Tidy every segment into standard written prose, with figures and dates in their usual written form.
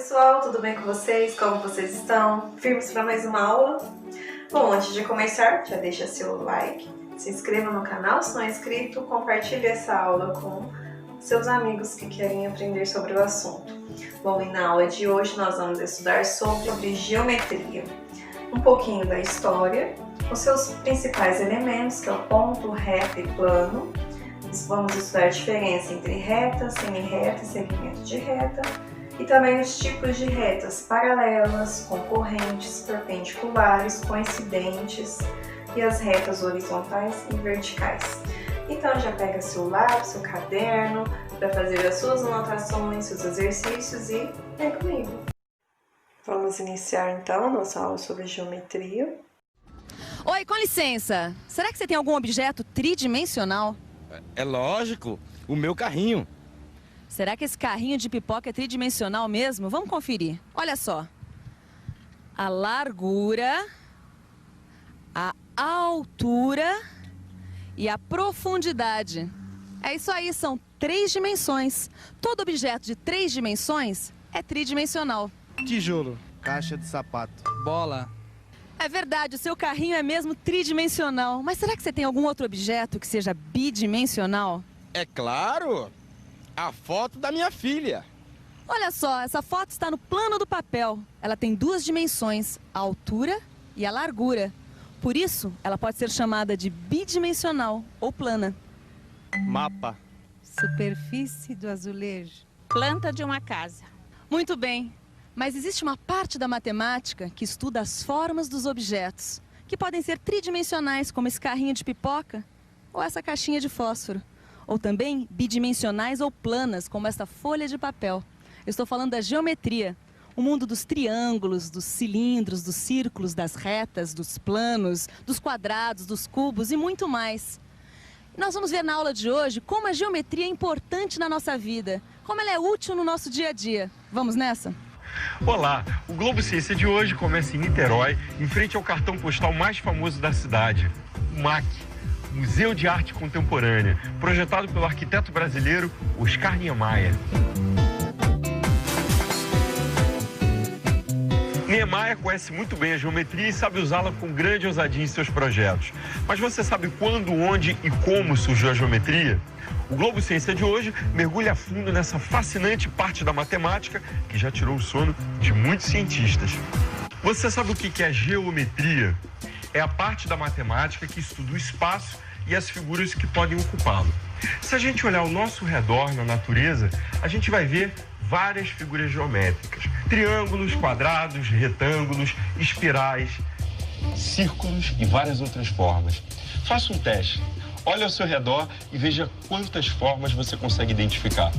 pessoal, tudo bem com vocês? Como vocês estão? Firmes para mais uma aula? Bom, antes de começar, já deixa seu like, se inscreva no canal se não é inscrito, compartilhe essa aula com seus amigos que querem aprender sobre o assunto. Bom, e na aula de hoje nós vamos estudar sobre geometria, um pouquinho da história, os seus principais elementos, que é o ponto, reta e plano. Vamos estudar a diferença entre reta, semi-reta e segmento de reta, e também os tipos de retas paralelas, concorrentes, perpendiculares, coincidentes e as retas horizontais e verticais. Então já pega seu lápis, seu caderno para fazer as suas anotações, seus exercícios e vem comigo. Vamos iniciar então nossa aula sobre geometria. Oi, com licença. Será que você tem algum objeto tridimensional? É lógico, o meu carrinho. Será que esse carrinho de pipoca é tridimensional mesmo? Vamos conferir. Olha só. A largura, a altura e a profundidade. É isso aí, são 3 dimensões. Todo objeto de 3 dimensões é tridimensional. Tijolo, caixa de sapato, bola. É verdade, o seu carrinho é mesmo tridimensional. Mas será que você tem algum outro objeto que seja bidimensional? É claro, a foto da minha filha. Olha só, essa foto está no plano do papel. Ela tem 2 dimensões, a altura e a largura. Por isso, ela pode ser chamada de bidimensional ou plana. Mapa. Superfície do azulejo. Planta de uma casa. Muito bem, mas existe uma parte da matemática que estuda as formas dos objetos, que podem ser tridimensionais, como esse carrinho de pipoca ou essa caixinha de fósforo. Ou também bidimensionais ou planas, como esta folha de papel. Eu estou falando da geometria, o mundo dos triângulos, dos cilindros, dos círculos, das retas, dos planos, dos quadrados, dos cubos e muito mais. Nós vamos ver na aula de hoje como a geometria é importante na nossa vida, como ela é útil no nosso dia a dia. Vamos nessa? Olá, o Globo Ciência de hoje começa em Niterói, em frente ao cartão postal mais famoso da cidade, o MAC, Museu de Arte Contemporânea, projetado pelo arquiteto brasileiro Oscar Niemeyer. Niemeyer conhece muito bem a geometria e sabe usá-la com grande ousadia em seus projetos. Mas você sabe quando, onde e como surgiu a geometria? O Globo Ciência de hoje mergulha a fundo nessa fascinante parte da matemática que já tirou o sono de muitos cientistas. Você sabe o que é a geometria? É a parte da matemática que estuda o espaço e as figuras que podem ocupá-lo. Se a gente olhar ao nosso redor na natureza, a gente vai ver várias figuras geométricas. Triângulos, quadrados, retângulos, espirais, círculos e várias outras formas. Faça um teste. Olhe ao seu redor e veja quantas formas você consegue identificar.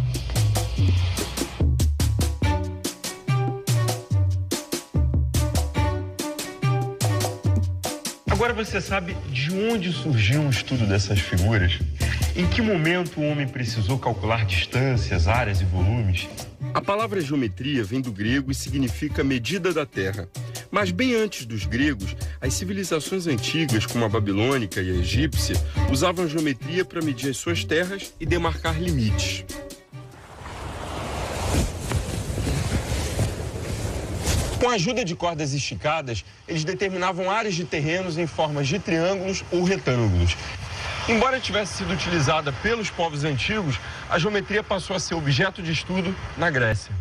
Agora você sabe de onde surgiu o estudo dessas figuras? Em que momento o homem precisou calcular distâncias, áreas e volumes? A palavra geometria vem do grego e significa medida da terra. Mas bem antes dos gregos, as civilizações antigas, como a babilônica e a egípcia, usavam a geometria para medir as suas terras e demarcar limites. Com a ajuda de cordas esticadas, eles determinavam áreas de terrenos em formas de triângulos ou retângulos. Embora tivesse sido utilizada pelos povos antigos, a geometria passou a ser objeto de estudo na Grécia.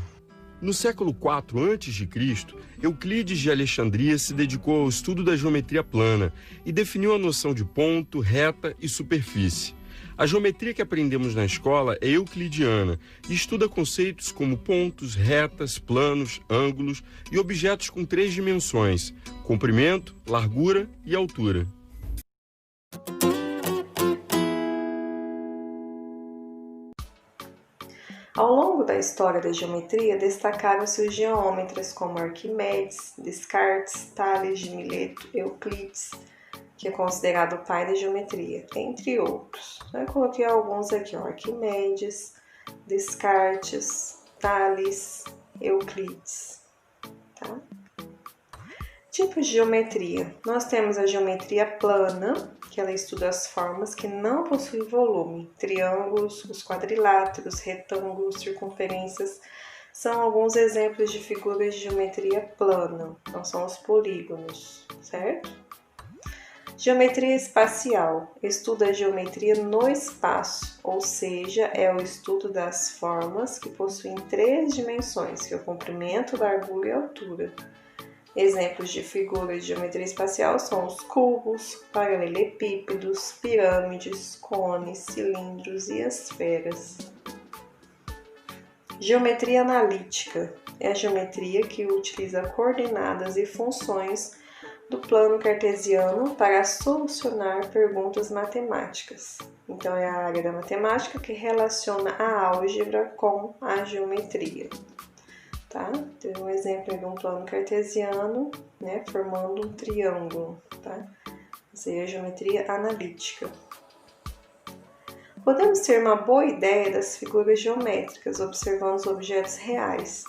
No século IV a.C., Euclides de Alexandria se dedicou ao estudo da geometria plana e definiu a noção de ponto, reta e superfície. A geometria que aprendemos na escola é euclidiana e estuda conceitos como pontos, retas, planos, ângulos e objetos com 3 dimensões: comprimento, largura e altura. Ao longo da história da geometria, destacaram-se os geômetras como Arquimedes, Descartes, Tales de Mileto, Euclides, que é considerado o pai da geometria, entre outros. Eu coloquei alguns aqui, Arquimedes, Descartes, Tales, Euclides. Tá? Tipos de geometria. Nós temos a geometria plana, que ela estuda as formas que não possuem volume, triângulos, os quadriláteros, retângulos, circunferências, são alguns exemplos de figuras de geometria plana. Então, são os polígonos, certo? Geometria espacial. Estuda a geometria no espaço, ou seja, é o estudo das formas que possuem 3 dimensões, que é o comprimento, largura e altura. Exemplos de figuras de geometria espacial são os cubos, paralelepípedos, pirâmides, cones, cilindros e esferas. Geometria analítica é a geometria que utiliza coordenadas e funções do plano cartesiano para solucionar perguntas matemáticas. Então, é a área da matemática que relaciona a álgebra com a geometria. Tá? Tem um exemplo de um plano cartesiano, né, formando um triângulo. Tá? Essa é a geometria analítica. Podemos ter uma boa ideia das figuras geométricas observando os objetos reais.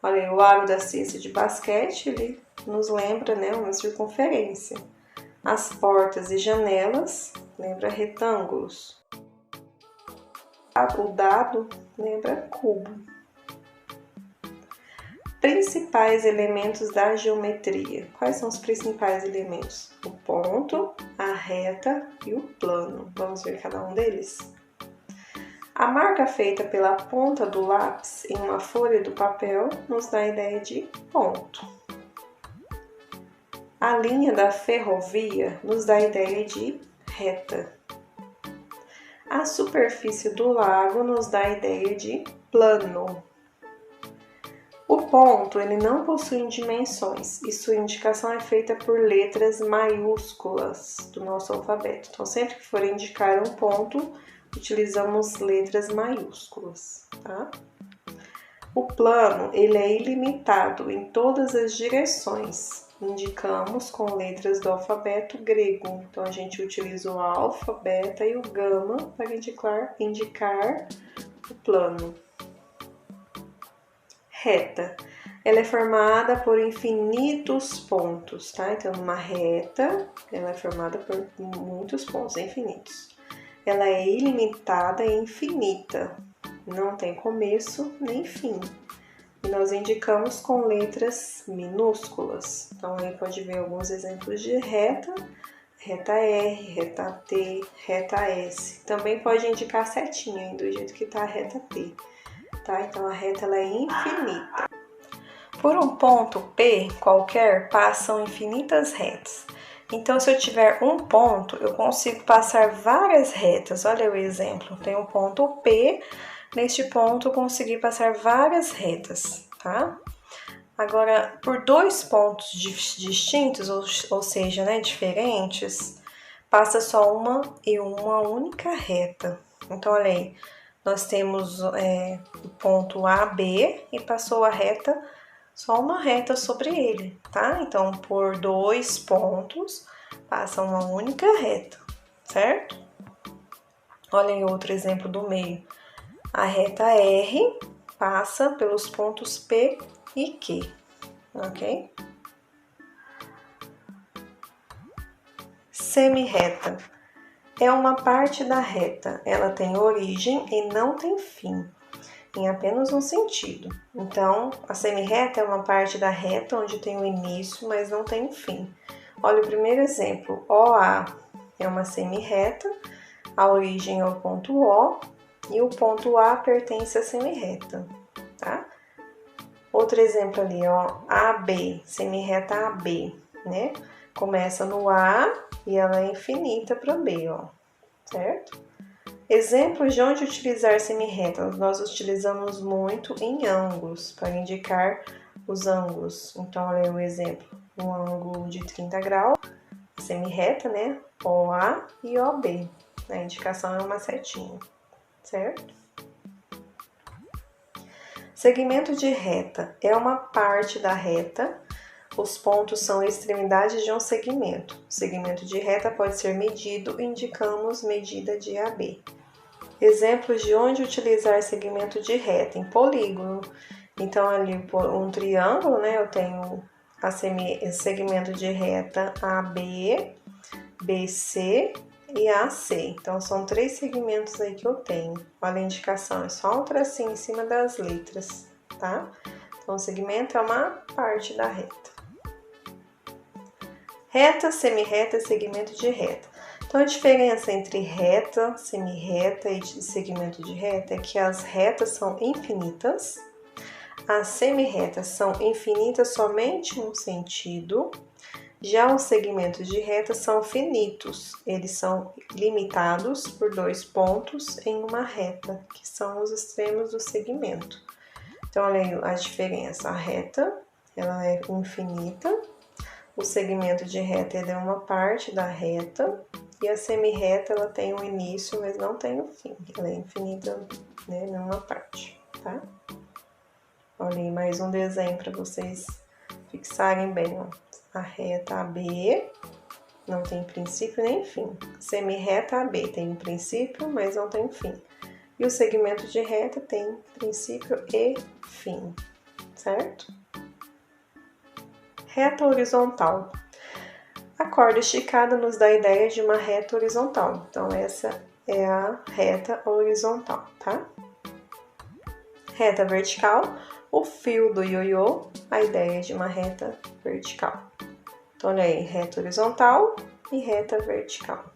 Olha aí, o aro da cesta de basquete, ele nos lembra, né, uma circunferência. As portas e janelas lembra retângulos. O dado lembra cubo. Principais elementos da geometria. Quais são os principais elementos? O ponto, a reta e o plano. Vamos ver cada um deles? A marca feita pela ponta do lápis em uma folha do papel nos dá a ideia de ponto. A linha da ferrovia nos dá a ideia de reta. A superfície do lago nos dá a ideia de plano. O ponto, ele não possui dimensões e sua indicação é feita por letras maiúsculas do nosso alfabeto. Então, sempre que for indicar um ponto, utilizamos letras maiúsculas, tá? O plano, ele é ilimitado em todas as direções. Indicamos com letras do alfabeto grego. Então, a gente utiliza o alfa, beta e o gama para indicar o plano. Reta. Ela é formada por infinitos pontos, tá? Então, uma reta, ela é formada por muitos pontos, infinitos. Ela é ilimitada e infinita. Não tem começo nem fim. E nós indicamos com letras minúsculas. Então, aí pode ver alguns exemplos de reta. Reta R, reta T, reta S. Também pode indicar setinha, do jeito que está a reta T. Tá? Então, a reta ela é infinita. Por um ponto P qualquer, passam infinitas retas. Então, se eu tiver um ponto, eu consigo passar várias retas. Olha o exemplo. Tem um ponto P. Neste ponto, eu consegui passar várias retas, tá? Agora, por 2 pontos distintos, ou seja, né, diferentes, passa só uma única reta. Então, olha aí, nós temos o ponto AB e passou a reta, só uma reta sobre ele, tá? Então, por 2 pontos, passa uma única reta, certo? Olha aí outro exemplo do meio. A reta R passa pelos pontos P e Q, ok? Semirreta. É uma parte da reta. Ela tem origem e não tem fim, em apenas um sentido. Então, a semirreta é uma parte da reta onde tem o início, mas não tem o fim. Olha o primeiro exemplo. OA é uma semirreta, a origem é o ponto O, e o ponto A pertence à semirreta, tá? Outro exemplo ali, ó, AB, semirreta AB, né? Começa no A e ela é infinita para o B, ó, certo? Exemplos de onde utilizar semirretas. Nós utilizamos muito em ângulos, para indicar os ângulos. Então, olha o exemplo, um ângulo de 30 graus, semirreta, né? OA e OB. A indicação é uma setinha. Certo? Segmento de reta é uma parte da reta. Os pontos são extremidades de um segmento. O segmento de reta pode ser medido, indicamos medida de AB. Exemplos de onde utilizar segmento de reta em polígono. Então, ali um triângulo, né? Eu tenho segmento de reta AB, BC e AC. Então, são 3 segmentos aí que eu tenho. Olha a indicação, é só um tracinho em cima das letras, tá? Então, o segmento é uma parte da reta. Reta, semirreta e segmento de reta. Então, a diferença entre reta, semirreta e segmento de reta é que as retas são infinitas, as semirretas são infinitas somente em um sentido, já os segmentos de reta são finitos, eles são limitados por 2 pontos em uma reta, que são os extremos do segmento. Então, olha aí a diferença, a reta, ela é infinita, o segmento de reta ele é uma parte da reta, e a semirreta ela tem um início, mas não tem um fim, ela é infinita, né, numa parte, tá? Olha aí mais um desenho para vocês fixarem bem, ó. A reta AB não tem princípio nem fim. Semirreta AB tem um princípio, mas não tem fim. E o segmento de reta tem princípio e fim, certo? Reta horizontal. A corda esticada nos dá a ideia de uma reta horizontal. Então, essa é a reta horizontal, tá? Reta vertical. O fio do ioiô, a ideia de uma reta vertical. Então, olha aí, reta horizontal e reta vertical.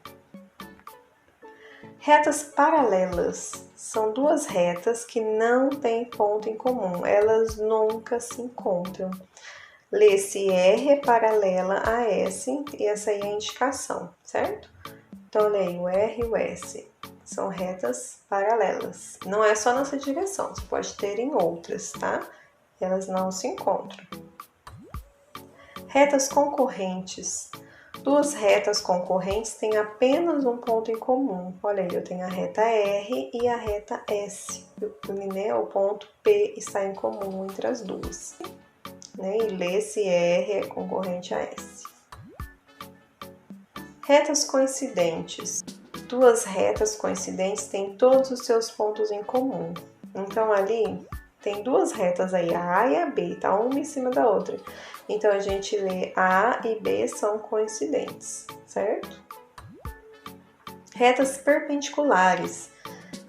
Retas paralelas são 2 retas que não têm ponto em comum, elas nunca se encontram. Lê-se R é paralela a S, e essa aí é a indicação, certo? Então, olha aí, o R e o S são retas paralelas. Não é só nessa direção, você pode ter em outras, tá? Elas não se encontram. Retas concorrentes. 2 retas concorrentes têm apenas um ponto em comum. Olha aí, eu tenho a reta R e a reta S. O ponto P está em comum entre as duas. Né? E lê-se R é concorrente a S. Retas coincidentes. 2 retas coincidentes têm todos os seus pontos em comum. Então, ali tem 2 retas aí, a A e a B, tá? Uma em cima da outra. Então, a gente lê A e B são coincidentes, certo? Retas perpendiculares.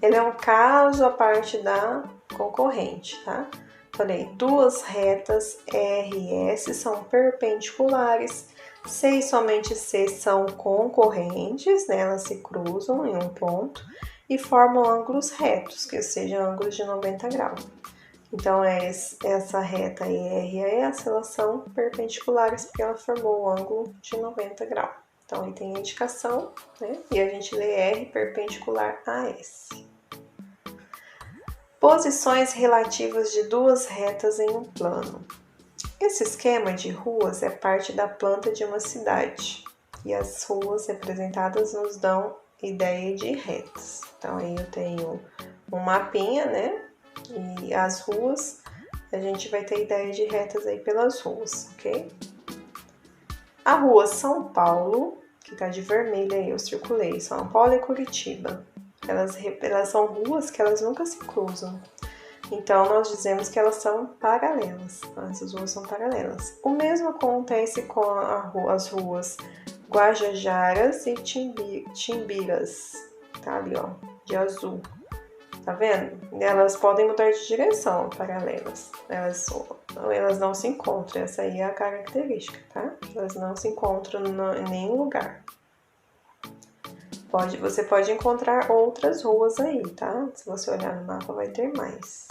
Ele é um caso à parte da concorrente, tá? Falei, 2 retas R e S são perpendiculares. C e somente C são concorrentes, né? Elas se cruzam em um ponto e formam ângulos retos, que sejam ângulos de 90 graus. Então, essa reta R e S, elas são perpendiculares porque ela formou o ângulo de 90 graus. Então, aí tem a indicação, né? E a gente lê R perpendicular a S. Posições relativas de 2 retas em um plano. Esse esquema de ruas é parte da planta de uma cidade. E as ruas representadas nos dão ideia de retas. Então, aí eu tenho um mapinha, né? E as ruas, a gente vai ter ideia de retas aí pelas ruas, ok? A rua São Paulo, que tá de vermelho aí, eu circulei, São Paulo e Curitiba. Elas são ruas que elas nunca se cruzam. Então, nós dizemos que elas são paralelas. Essas ruas são paralelas. O mesmo acontece com as ruas Guajajaras e Timbiras. Tá ali, ó, de azul. Tá vendo? Elas podem mudar de direção, paralelas. Elas não se encontram. Essa aí é a característica, tá? Elas não se encontram em nenhum lugar. Você pode encontrar outras ruas aí, tá? Se você olhar no mapa, vai ter mais.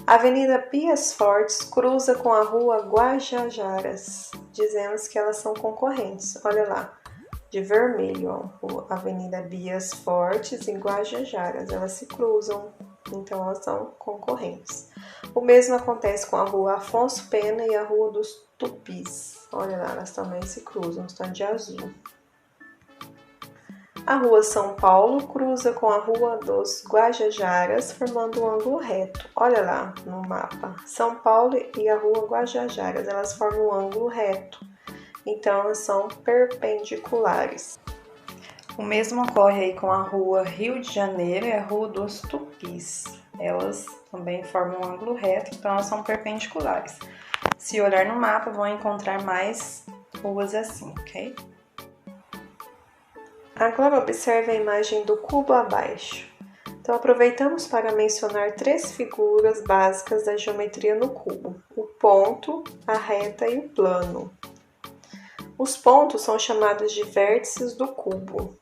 A Avenida Bias Fortes cruza com a Rua Guajajaras. Dizemos que elas são concorrentes. Olha lá, de vermelho, ó, Avenida Bias Fortes e Guajajaras. Elas se cruzam, então elas são concorrentes. O mesmo acontece com a Rua Afonso Pena e a Rua dos Tupis. Olha lá, elas também se cruzam, estão de azul. A Rua São Paulo cruza com a Rua dos Guajajaras, formando um ângulo reto. Olha lá no mapa. São Paulo e a Rua Guajajaras, elas formam um ângulo reto. Então, elas são perpendiculares. O mesmo ocorre aí com a Rua Rio de Janeiro e a Rua dos Tupis. Elas também formam um ângulo reto, então elas são perpendiculares. Se olhar no mapa, vão encontrar mais ruas assim, ok? Agora observe a imagem do cubo abaixo. Então, aproveitamos para mencionar 3 figuras básicas da geometria no cubo: o ponto, a reta e o plano. Os pontos são chamados de vértices do cubo,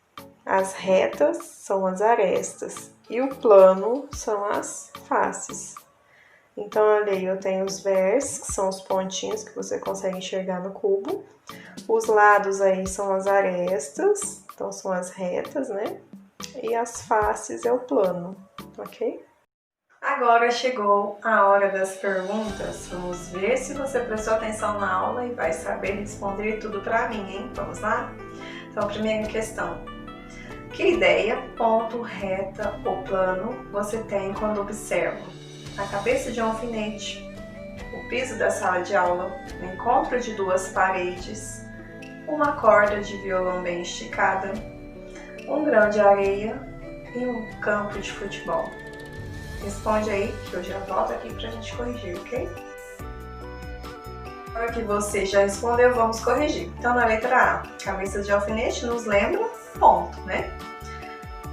as retas são as arestas e o plano são as faces. Então, ali eu tenho os vértices, que são os pontinhos que você consegue enxergar no cubo. Os lados aí são as arestas, então são as retas, né? E as faces é o plano, ok? Agora chegou a hora das perguntas. Vamos ver se você prestou atenção na aula e vai saber responder tudo para mim, hein? Vamos lá? Então, primeira questão. Que ideia, ponto, reta ou plano você tem quando observa a cabeça de um alfinete, o piso da sala de aula, o encontro de 2 paredes, uma corda de violão bem esticada, um grão de areia e um campo de futebol? Responde aí que eu já volto aqui pra gente corrigir, ok? Agora que você já respondeu, vamos corrigir. Então, na letra A, cabeça de alfinete nos lembra ponto, né?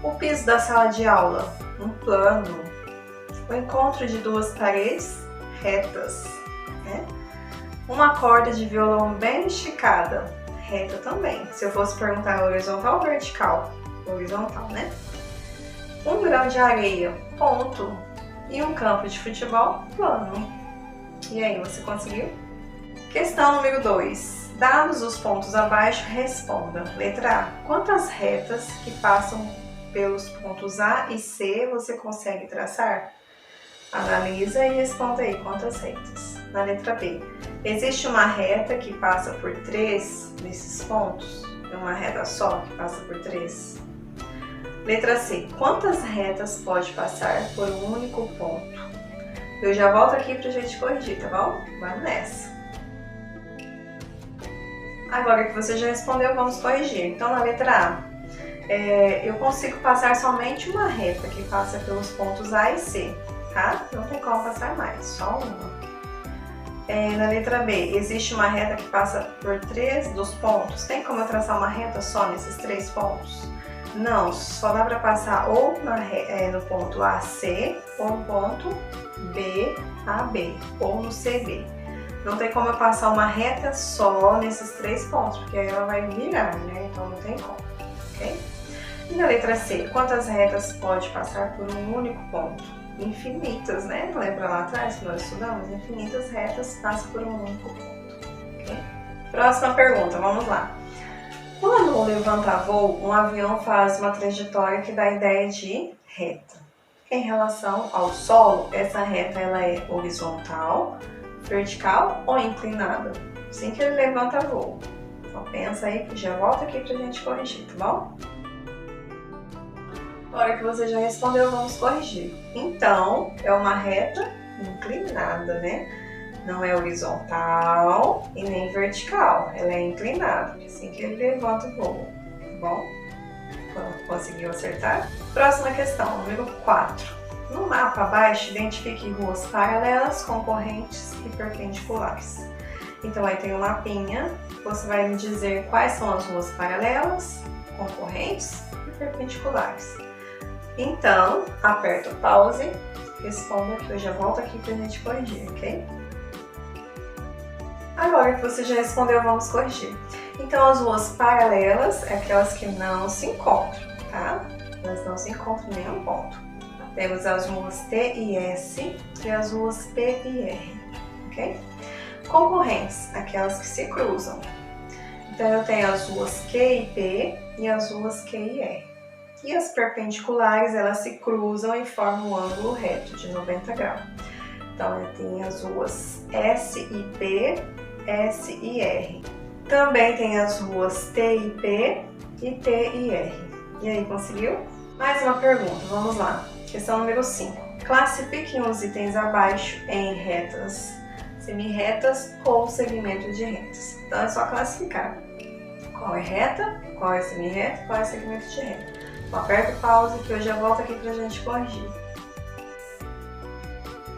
O piso da sala de aula, um plano. O encontro de 2 paredes, retas, né? Uma corda de violão bem esticada, reta também. Se eu fosse perguntar horizontal ou vertical? Horizontal, né? Um grão de areia, ponto. E um campo de futebol, plano. E aí, você conseguiu? Questão número 2. Dados os pontos abaixo, responda. Letra A. Quantas retas que passam pelos pontos A e C você consegue traçar? Analisa e responda aí quantas retas. Na letra B, existe uma reta que passa por 3 desses pontos? É uma reta só que passa por 3? Letra C, quantas retas pode passar por um único ponto? Eu já volto aqui pra gente corrigir, tá bom? Vamos nessa. Agora que você já respondeu, vamos corrigir. Então, na letra A, eu consigo passar somente uma reta que passa pelos pontos A e C. Tá? Não tem como passar mais, só uma. Na letra B, existe uma reta que passa por 3 dos pontos. Tem como eu traçar uma reta só nesses 3 pontos? Não, só dá para passar ou no ponto AC, ou no ponto B, AB, ou no CB. Não tem como eu passar uma reta só nesses 3 pontos, porque aí ela vai virar, né? Então não tem como, ok? E na letra C, quantas retas pode passar por um único ponto? Infinitas, né? Lembra lá atrás que nós estudamos? Infinitas retas passam por um único ponto. Okay? Próxima pergunta, vamos lá. Quando o levanta-voo, um avião faz uma trajetória que dá a ideia de reta. Em relação ao solo, essa reta ela é horizontal, vertical ou inclinada? Assim que ele levanta-voo. Então pensa aí que já volta aqui pra gente corrigir, tá bom? Agora que você já respondeu, vamos corrigir. Então, é uma reta inclinada, né? Não é horizontal e nem vertical, ela é inclinada, assim que ele levanta e voa, tá bom? Conseguiu acertar? Próxima questão, número 4. No mapa abaixo, identifique ruas paralelas, concorrentes e perpendiculares. Então, aí tem um mapinha, você vai me dizer quais são as ruas paralelas, concorrentes e perpendiculares. Então, aperta o pause, responda que eu já volto aqui pra gente corrigir, ok? Agora que você já respondeu, vamos corrigir. Então, as ruas paralelas é aquelas que não se encontram, tá? Elas não se encontram em nenhum ponto. Temos as ruas T e S e as ruas P e R, ok? Concorrentes, aquelas que se cruzam. Então, eu tenho as ruas Q e P e as ruas Q e R. E as perpendiculares, elas se cruzam e formam um ângulo reto de 90 graus. Então, eu tenho as ruas S e P, S e R. Também tem as ruas T e P e T e R. E aí, conseguiu? Mais uma pergunta, vamos lá. Questão número 5. Classifique os itens abaixo em retas, semirretas ou segmento de retas. Então, é só classificar. Qual é reta, qual é semirreta, qual é segmento de reta. Aperta o pause que eu já volto aqui pra gente corrigir.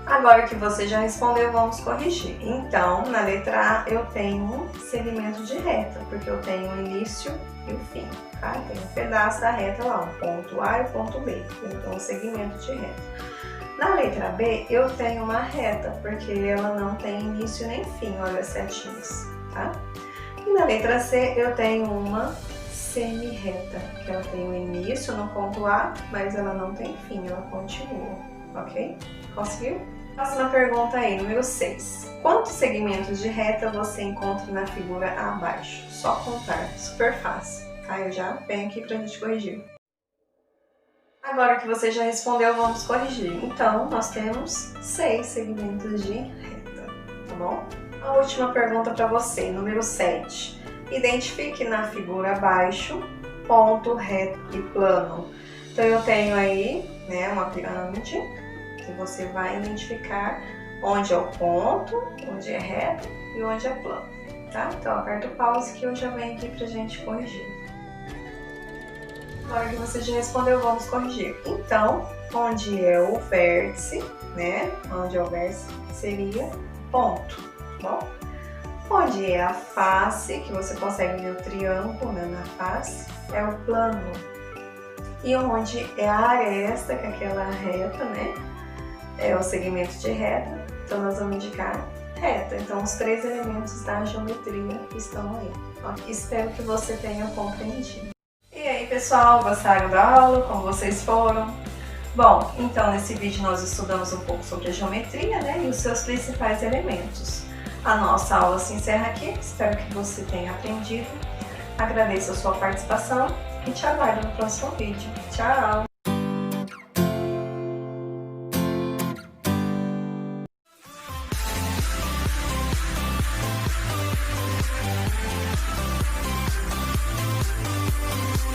Agora que você já respondeu, vamos corrigir. Então, na letra A eu tenho um segmento de reta, porque eu tenho o início e o fim. tá? Tem um pedaço da reta lá, um ponto A e um ponto B, então um segmento de reta. Na letra B, eu tenho uma reta, porque ela não tem início nem fim, olha as setinhas, tá? E na letra C, eu tenho uma semi-reta, que ela tem um início no ponto A, mas ela não tem fim, ela continua, ok? Conseguiu? Próxima pergunta aí, número 6. Quantos segmentos de reta você encontra na figura abaixo? Só contar, super fácil, tá? Eu já venho aqui pra gente corrigir. Agora que você já respondeu, vamos corrigir. Então, nós temos 6 segmentos de reta, tá bom? A última pergunta para você, número 7. Identifique na figura abaixo ponto, reto e plano. Então, eu tenho aí, né, uma pirâmide que você vai identificar onde é o ponto, onde é reto e onde é plano, tá? Então, aperta o pause que eu já venho aqui pra gente corrigir. Agora que você já respondeu, vamos corrigir. Então, onde é o vértice, né? Onde é o vértice seria ponto, tá bom? Onde é a face, que você consegue ver o triângulo, né, na face, é o plano. E onde é a aresta, que é aquela reta, né? É o segmento de reta, então nós vamos indicar reta. Então, os 3 elementos da geometria estão aí. Espero que você tenha compreendido. E aí, pessoal, gostaram da aula? Como vocês foram? Bom, então nesse vídeo nós estudamos um pouco sobre a geometria, né, e os seus principais elementos. A nossa aula se encerra aqui, espero que você tenha aprendido. Agradeço a sua participação e te aguardo no próximo vídeo. Tchau!